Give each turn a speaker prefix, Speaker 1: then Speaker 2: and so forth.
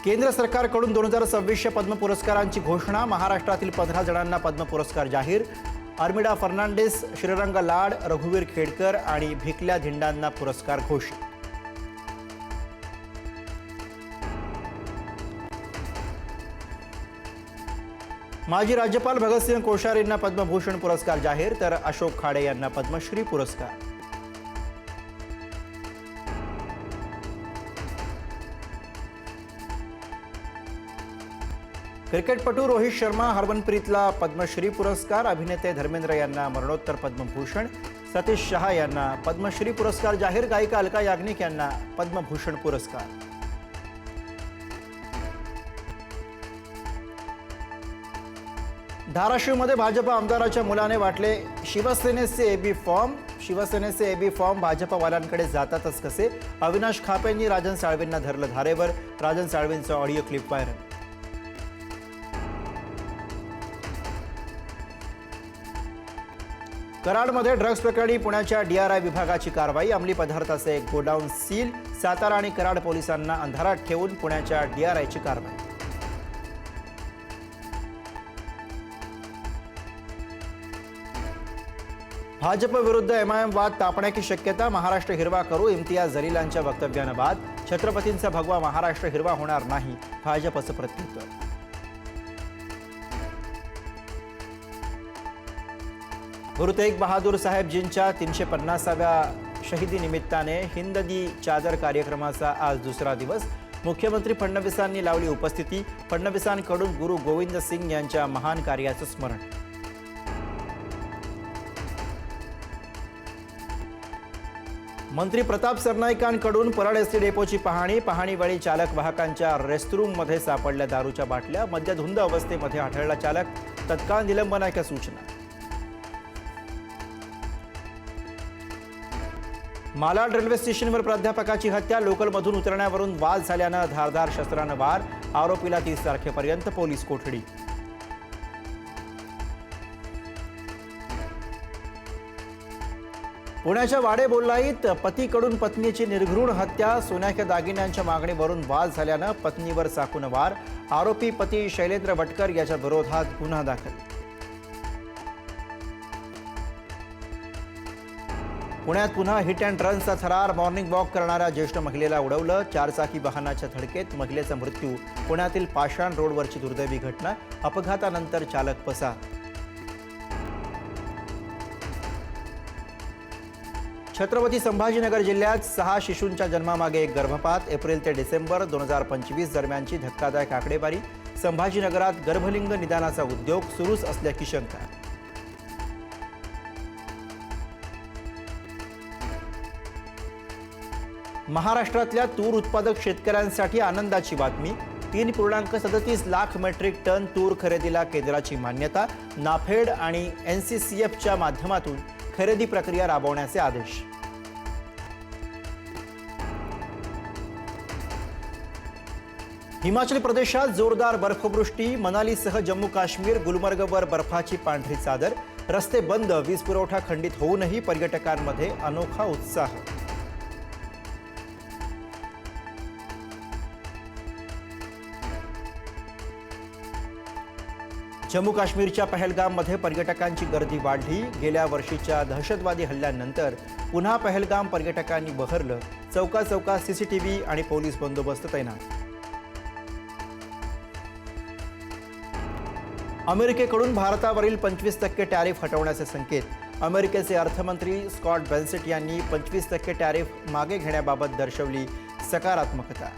Speaker 1: केंद्र सरकारकडून 2026 पद्म पुरस्कारांची घोषणा. महाराष्ट्रातील 15 जणांना पद्म पुरस्कार जाहीर. अर्मिडा फर्नांडिस, श्रीरंग लाड, रघुवीर खेडकर आणि भिकल्या धिंडांना पुरस्कार घोषित. माजी राज्यपाल भगतसिंह कोश्यारींना पद्मभूषण पुरस्कार जाहीर, तर अशोक खाडे यांना पद्मश्री पुरस्कार. क्रिकेटपटू रोहित शर्मा, हरमनप्रीतला पद्मश्री पुरस्कार. अभिनेते धर्मेंद्र यांना मरणोत्तर पद्मभूषण. सतीश शहा यांना पद्मश्री पुरस्कार जाहीर. गायिका अलका याग्निक यांना पद्मभूषण पुरस्कार. धाराशिवमध्ये भाजप आमदाराच्या मुलाने वाटले शिवसेनेचे एबी फॉर्म. शिवसेनेचे एबी फॉर्म भाजपवाल्यांकडे जातातच कसे? अविनाश खापेंनी राजन साळवींना धरलं धारेवर. राजन साळवींचा ऑडिओ क्लिप व्हायरल. कराडमध्ये ड्रग्ज प्रकरणी पुण्याच्या DRI विभागाची कारवाई. अंमली पदार्थाचे गोडाऊन सील. सातारा आणि कराड पोलिसांना अंधारात ठेवून पुण्याच्या DRIची कारवाई. भाजप विरुद्ध MIM वाद तापण्याची शक्यता. महाराष्ट्र हिरवा करू, इम्तियाज जलीलांच्या वक्तव्यानं बाद. छत्रपतींचा भगवा महाराष्ट्र हिरवा होणार नाही, भाजपचं प्रत्युत्तर. गुरु तेग बहादूर साहेबजींच्या 350व्या शहीदी निमित्ताने हिंद दी चादर कार्यक्रमाचा आज दुसरा दिवस. मुख्यमंत्री फडणवीसांनी लावली उपस्थिती. फडणवीसांकडून गुरु गोविंद सिंग यांच्या महान कार्याचं स्मरण. मंत्री प्रताप सरनाईकांकडून परळ एसटी डेपोची पाहणीवेळी चालक वाहकांच्या रेस्टरूममध्ये सापडल्या दारूच्या बाटल्या. मद्यधुंद अवस्थेमध्ये आढळला चालक, तत्काळ निलंबनाच्या सूचना. मालाड रेल्वे स्टेशनवर प्राध्यापकाची हत्या. लोकलमधून उतरण्यावरून वाद झाल्यानं धारदार शस्त्रानं वार. आरोपीला 30 तारखेपर्यंत पोलीस कोठडी. पुण्याच्या वाडेबोल्लाईत पतीकडून पत्नीची निर्घृण हत्या. सोन्याच्या दागिन्यांच्या मागणीवरून वाद झाल्यानं पत्नीवर चाकून वार. आरोपी पती शैलेंद्र वटकर याच्या विरोधात गुन्हा दाखल. पुण्यात पुन्हा हिट अँड रनचा थरार. मॉर्निंग वॉक करणाऱ्या ज्येष्ठ महिलेला उडवलं. 4 चाकी वाहनाच्या धडकेत महिलेचा मृत्यू. पुण्यातील पाषाण रोडवरची दुर्दैवी घटना. अपघातानंतर चालक पसार. छत्रपती संभाजीनगर जिल्ह्यात 6 शिशूंच्या जन्मामागे एक गर्भपात. एप्रिल ते डिसेंबर 2025 दरम्यानची धक्कादायक आकडेवारी. संभाजीनगरात गर्भलिंग निदानाचा उद्योग सुरूच असल्याची शंका. महाराष्ट्रातल्या तूर उत्पादक शेतकऱ्यांसाठी आनंदाची बातमी. 3.37 लाख मेट्रिक टन तूर खरेदीला केंद्राची मान्यता. नाफेड आणि NCCFच्या माध्यमातून खरेदी प्रक्रिया राबवण्याचे आदेश. हिमाचल प्रदेशात जोरदार बर्फवृष्टी. मनालीसह जम्मू काश्मीर, गुलमर्गवर बर्फाची पांढरी चादर. रस्ते बंद, वीज पुरवठा खंडित होऊनही पर्यटकांमध्ये अनोखा उत्साह. जम्मू काश्मीरच्या पहलगाममध्ये पर्यटकांची गर्दी वाढली. गेल्या वर्षीच्या दहशतवादी हल्ल्यानंतर पुन्हा पहलगाम पर्यटकांनी बहरलं. चौकाचौकात CCTV आणि पोलीस बंदोबस्त तैनात. अमेरिकेकडून भारतावरील 25% टॅरिफ हटवण्याचे संकेत. अमेरिकेचे अर्थमंत्री स्कॉट बेन्सेट यांनी 25% टॅरिफ मागे घेण्याबाबत दर्शवली सकारात्मकता.